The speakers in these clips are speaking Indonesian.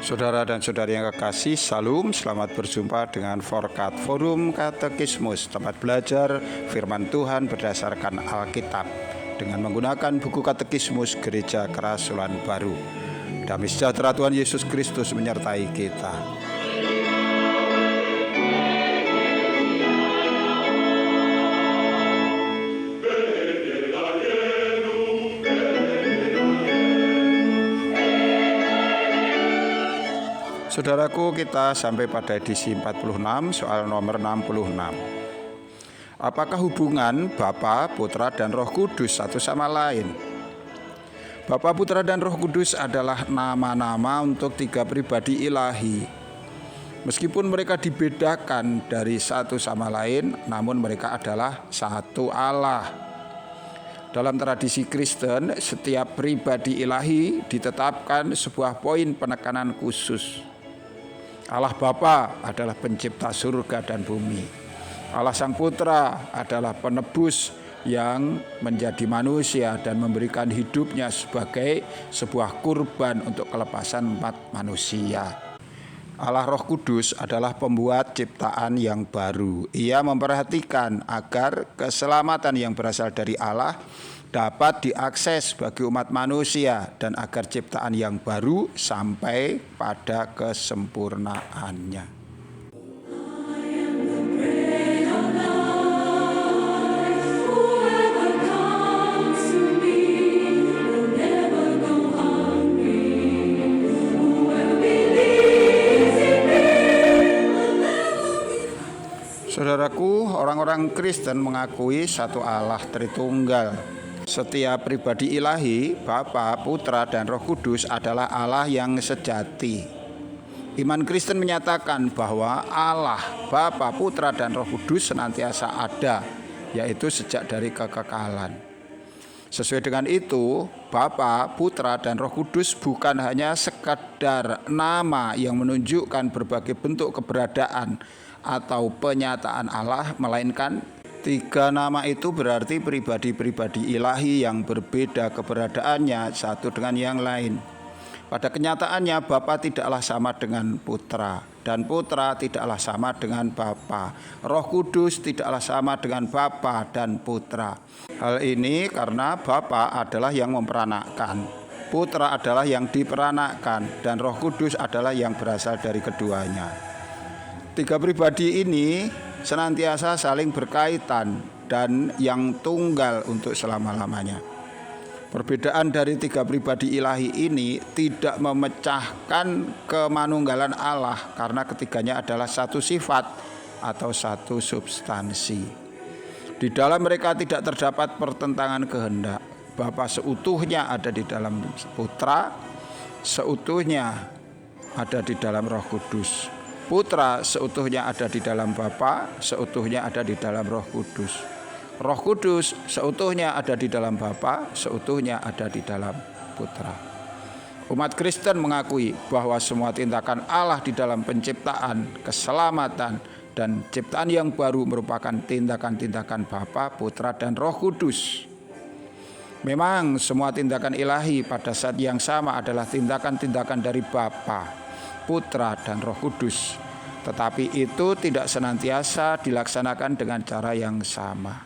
Saudara dan saudari yang kekasih, Salam, selamat berjumpa dengan Forkat Forum Katekismus, tempat belajar firman Tuhan berdasarkan Alkitab dengan menggunakan buku Katekismus Gereja Kerasulan Baru. Damai sejahtera Tuhan Yesus Kristus menyertai kita. Saudaraku, kita sampai pada edisi 46, soal nomor 66. Apakah hubungan Bapa, Putra, dan Roh Kudus satu sama lain? Bapa, Putra, dan Roh Kudus adalah nama-nama untuk tiga pribadi ilahi. Meskipun mereka dibedakan dari satu sama lain, namun mereka adalah satu Allah. Dalam tradisi Kristen, setiap pribadi ilahi ditetapkan sebuah poin penekanan khusus. Allah Bapa adalah pencipta surga dan bumi. Allah Sang Putra adalah penebus yang menjadi manusia dan memberikan hidupnya sebagai sebuah kurban untuk kelepasan umat manusia. Allah Roh Kudus adalah pembuat ciptaan yang baru. Ia memperhatikan agar keselamatan yang berasal dari Allah dapat diakses bagi umat manusia dan agar ciptaan yang baru sampai pada kesempurnaannya. Saudaraku, orang-orang Kristen mengakui satu Allah Tritunggal. Setiap pribadi ilahi, Bapa, Putra, dan Roh Kudus adalah Allah yang sejati. Iman Kristen menyatakan bahwa Allah, Bapa, Putra, dan Roh Kudus senantiasa ada, yaitu sejak dari kekekalan. Sesuai dengan itu, Bapa, Putra, dan Roh Kudus bukan hanya sekadar nama yang menunjukkan berbagai bentuk keberadaan atau penyataan Allah, melainkan tiga nama itu berarti pribadi-pribadi ilahi yang berbeda keberadaannya satu dengan yang lain. Pada kenyataannya, Bapa tidaklah sama dengan Putra, dan Putra tidaklah sama dengan Bapa. Roh Kudus tidaklah sama dengan Bapa dan Putra. Hal ini karena Bapa adalah yang memperanakkan, Putra adalah yang diperanakkan, dan Roh Kudus adalah yang berasal dari keduanya. Tiga pribadi ini senantiasa saling berkaitan dan yang tunggal untuk selama-lamanya. Perbedaan dari tiga pribadi ilahi ini tidak memecahkan kemanunggalan Allah karena ketiganya adalah satu sifat atau satu substansi. Di dalam mereka tidak terdapat pertentangan kehendak. Bapa seutuhnya ada di dalam Putra, seutuhnya ada di dalam Roh Kudus. Putra seutuhnya ada di dalam Bapa, seutuhnya ada di dalam Roh Kudus. Roh Kudus seutuhnya ada di dalam Bapa, seutuhnya ada di dalam Putra. Umat Kristen mengakui bahwa semua tindakan Allah di dalam penciptaan, keselamatan, dan ciptaan yang baru merupakan tindakan-tindakan Bapa, Putra, dan Roh Kudus. Memang semua tindakan ilahi pada saat yang sama adalah tindakan-tindakan dari Bapa, Putra, dan Roh Kudus, tetapi itu tidak senantiasa dilaksanakan dengan cara yang sama.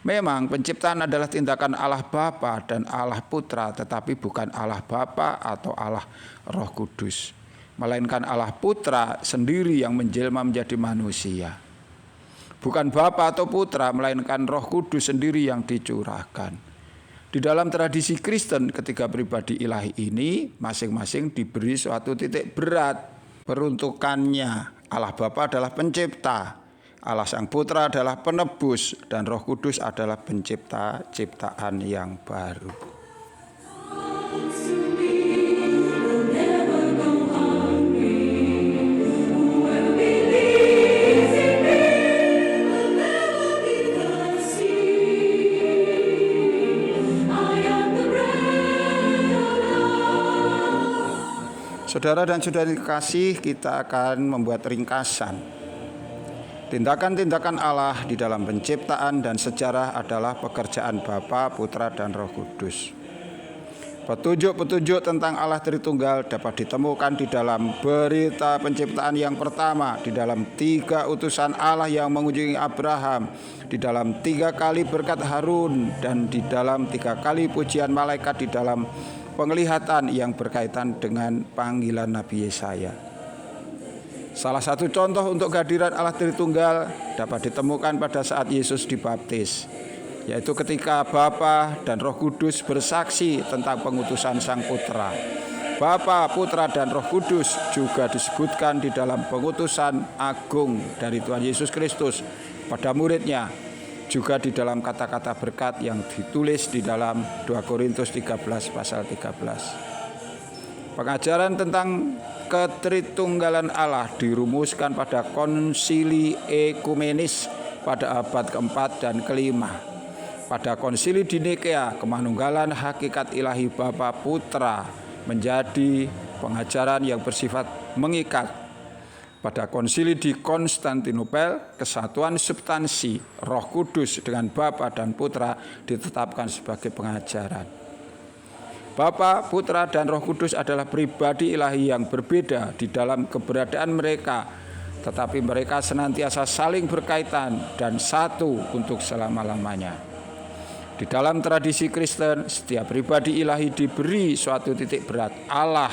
Memang penciptaan adalah tindakan Allah Bapa dan Allah Putra, tetapi bukan Allah Bapa atau Allah Roh Kudus, melainkan Allah Putra sendiri yang menjelma menjadi manusia. Bukan Bapa atau Putra, melainkan Roh Kudus sendiri yang dicurahkan. Di dalam tradisi Kristen, ketiga pribadi ilahi ini masing-masing diberi suatu titik berat peruntukannya. Allah Bapa adalah pencipta, Allah Sang Putra adalah penebus, dan Roh Kudus adalah pencipta ciptaan yang baru. Saudara dan saudari kekasih, kita akan membuat ringkasan. Tindakan-tindakan Allah di dalam penciptaan dan sejarah adalah pekerjaan Bapa, Putra, dan Roh Kudus. Petunjuk-petunjuk tentang Allah Tritunggal dapat ditemukan di dalam berita penciptaan yang pertama, di dalam 3 utusan Allah yang mengunjungi Abraham, di dalam 3 kali berkat Harun, dan di dalam 3 kali pujian malaikat di dalam penglihatan yang berkaitan dengan panggilan Nabi Yesaya. Salah satu contoh untuk kehadiran Allah Tritunggal dapat ditemukan pada saat Yesus dibaptis, yaitu ketika Bapa dan Roh Kudus bersaksi tentang pengutusan Sang Putra. Bapa, Putra, dan Roh Kudus juga disebutkan di dalam pengutusan agung dari Tuhan Yesus Kristus pada muridnya, juga di dalam kata-kata berkat yang ditulis di dalam 2 Korintus 13 pasal 13. Pengajaran tentang ketritunggalan Allah dirumuskan pada konsili ekumenis pada abad keempat dan kelima. Pada konsili di Nikea, kemanunggalan hakikat ilahi Bapa Putra menjadi pengajaran yang bersifat mengikat. Pada konsili di Konstantinopel, kesatuan substansi Roh Kudus dengan Bapa dan Putra ditetapkan sebagai pengajaran. Bapa, Putra, dan Roh Kudus adalah pribadi ilahi yang berbeda di dalam keberadaan mereka, tetapi mereka senantiasa saling berkaitan dan satu untuk selama-lamanya. Di dalam tradisi Kristen, setiap pribadi ilahi diberi suatu titik berat. Allah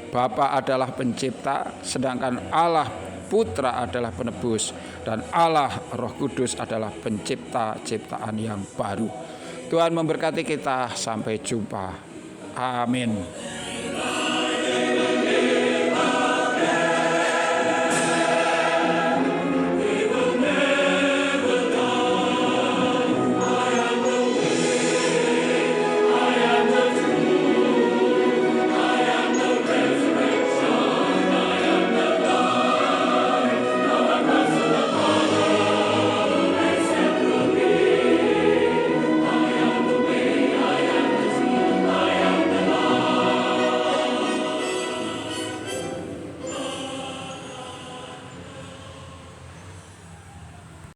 Bapa adalah pencipta, sedangkan Allah Putra adalah penebus, dan Allah Roh Kudus adalah pencipta ciptaan yang baru. Tuhan memberkati kita, sampai jumpa. Amin.